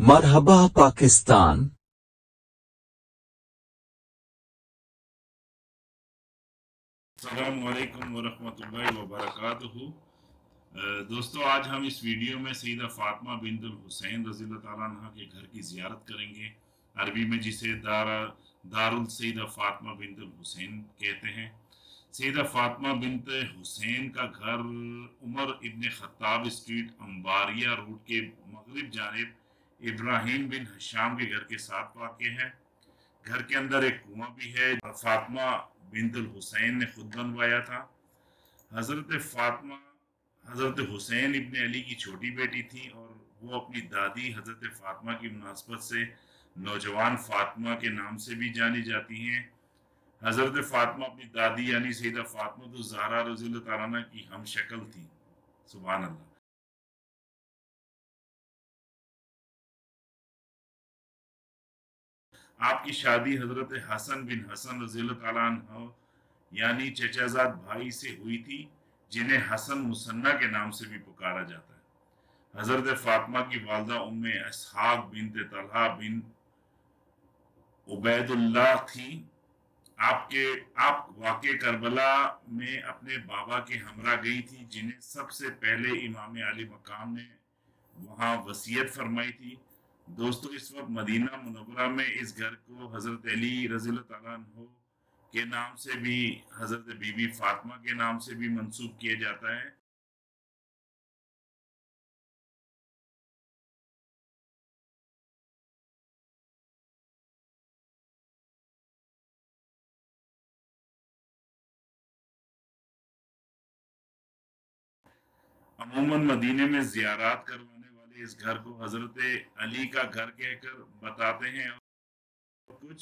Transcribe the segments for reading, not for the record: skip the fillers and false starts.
मरहबा पाकिस्तान। अस्सलामु अलैकुम वरहमतुल्लाहि वबरकातुहू। दोस्तों, आज हम इस वीडियो में सईदा फातिमा बिन्त हुसैन रज़ियल्लाहु ताला अन्हा के घर की ज़ियारत करेंगे। अरबी में जिसे दारुल सईदा फातिमा बिन्त हुसैन कहते हैं। सईदा फातिमा बिन्त हुसैन का घर उमर इब्न खत्ताब स्ट्रीट अंबारिया रोड के मगरिब जानिब इब्राहिम बिन हशाम के घर के साथ वाक़ है। घर के अंदर एक कुआं भी है। फातिमा बिन्त हुसैन ने खुद बनवाया था। हज़रत फातिमा हज़रत हुसैन इब्न अली की छोटी बेटी थी और वो अपनी दादी हज़रत फातिमा की मुनासबत से नौजवान फातिमा के नाम से भी जानी जाती हैं। हज़रत फातिमा अपनी दादी यानी सईदा फातिमा ज़हरा रज़ियल्लाहु ताला अन्हा की हम शक्ल थी। सुभान अल्लाह। आपकी शादी हज़रत हसन बिन हसन रज़ियल्लाहु ताला अन्हु यानी चचाजाद भाई से हुई थी, जिन्हें हसन मुसन्ना के नाम से भी पुकारा जाता है। हज़रत फातिमा की वालिदा उम्मे इसहाक बिन्त तलहा बिन उबैदुल्लाह थी। आप वाक़े करबला में अपने बाबा के हमरा गई थी, जिन्हें सबसे पहले इमाम आली मकाम ने वहाँ वसीयत फरमाई थी। दोस्तों, इस वक्त मदीना मुनव्वरा में इस घर को हज़रत अली रज़ियल्लाहु ताला अन्हु के नाम से भी, हज़रत बीबी फातिमा के नाम से भी मंसूब किया जाता है। अमूमन मदीने में ज़ियारत करवाने वाले इस घर को हज़रत अली का घर कहकर बताते हैं और कुछ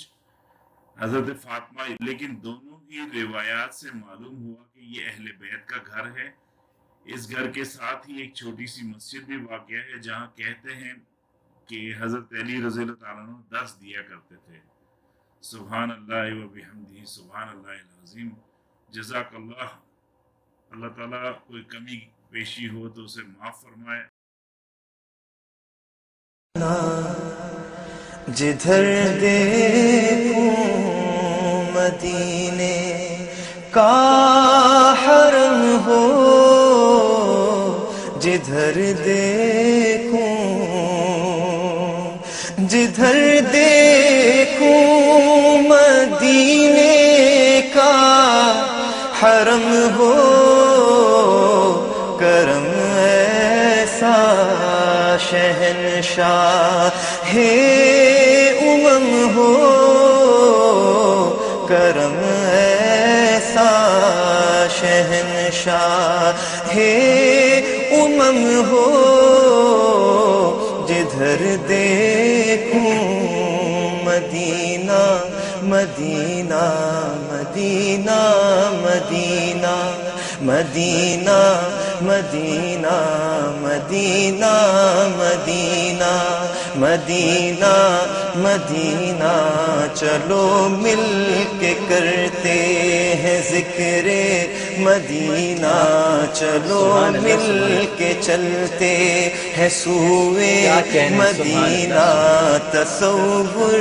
हज़रत फातिमा, लेकिन दोनों की रिवायात से मालूम हुआ कि ये अहले बैत का घर है। इस घर के साथ ही एक छोटी सी मस्जिद भी वाक़या है, जहाँ कहते हैं कि हज़रत अली रज़ियल्लाहु ताला अन्हु दर्स दिया करते थे। सुभान अल्लाह व बिहम्दिही सुभान अल्लाहिल अज़ीम। जज़ाकल्लाह। अल्लाह ताला कोई कमी पेशी हो तो उसे माफ फरमाए। जिधर देखूं मदीने का हरम हो, जिधर देखूं मदीने का हरम हो, करम ऐसा शहंशाहे उमम हो, करम ऐसा शहंशाहे उमम हो, जिधर देखूं Medina Medina Medina Medina Medina Medina Medina Medina Medina Medina. चलो मिल के करते हैं ज़िक्रे मदीना, चलो मिल के चलते हैं सूए मदीना, तसव्वुर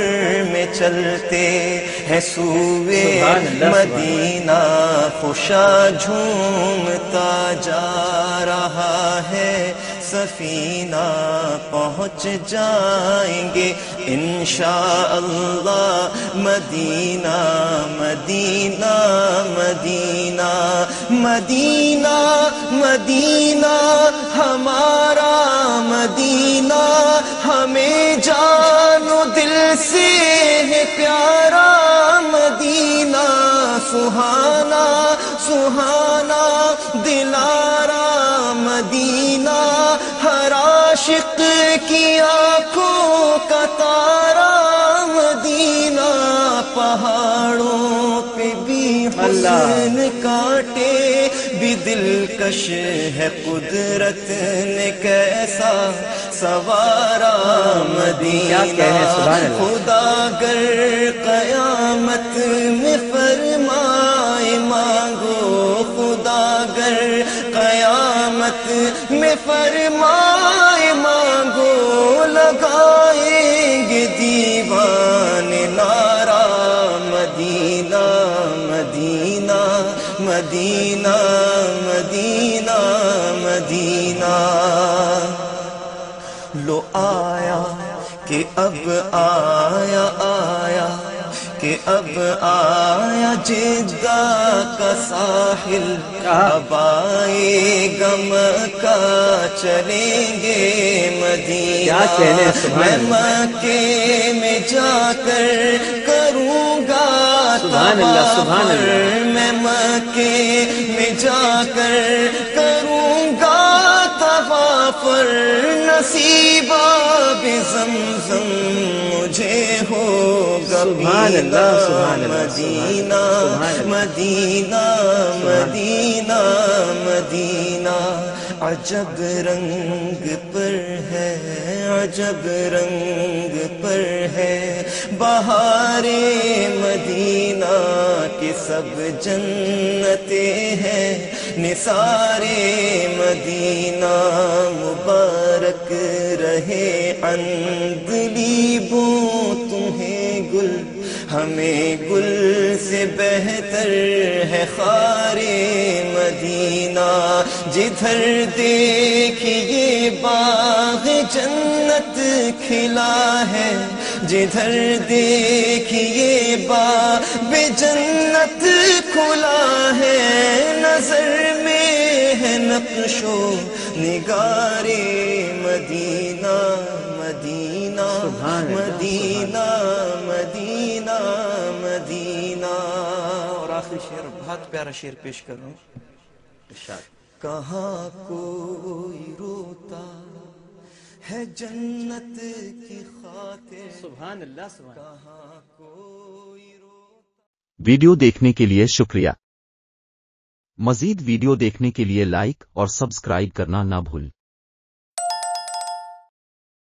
में चलते हैं सूए मदीना। खुशा झूमता जा रहा है सफीना, पहुँच जाएंगे इंशाअल्लाह Medina Medina Medina Medina Medina. हमारा मदीना हमें जानो दिल से है प्यारा मदीना, सुहाना सुहाना दिलारा मदीना, हर आशिक की आँखों का तारा मदीना। पहाड़ों पे भी हुस्न काटे भी दिलकश है, कुदरत ने कैसा सवारा मदीना। खुदा गर क़यामत में फरमाए मांगो, खुदा गर क़यामत میں فرمائے مانگو لگائیں گے دیوان نعرہ مدینہ مدینہ مدینہ مدینہ مدینہ لو آیا کہ اب آیا آیا کہ اب آیا جدہ کا ساحل اب آئے غم کا چلیں گے مدینہ میں مکے میں جا کر کروں گا تواف میں مکے میں جا کر کروں گا تواف نصیب آب زمزم مجھے ہوگا پینا مدینہ مدینہ مدینہ مدینہ عجب رنگ پر ہے عجب رنگ پر ہے بہار مدینہ کہ سب جنتیں ہیں نثار مدینہ مبارک رہے اندلی بو تمہیں گل ہمیں گل سے بہتر ہے خار مدینہ جدھر دیکھیے باغ جنت کھلا ہے جدھر دیکھیے باغ جنت کھلا ہے نظر میں ہے نقش و نگار مدینہ مدینہ مدینہ مدینہ مدینہ اور آخری شعر بہت پیارا شعر پیش کر رہا ہوں کہاں کوئی روتا ہے جنت کی خاطر سبحان اللہ سبحان کہاں کوئی روتا ویڈیو دیکھنے کے لیے شکریہ۔ مزید ویڈیو دیکھنے کے لیے لائک اور سبسکرائب کرنا نہ بھول۔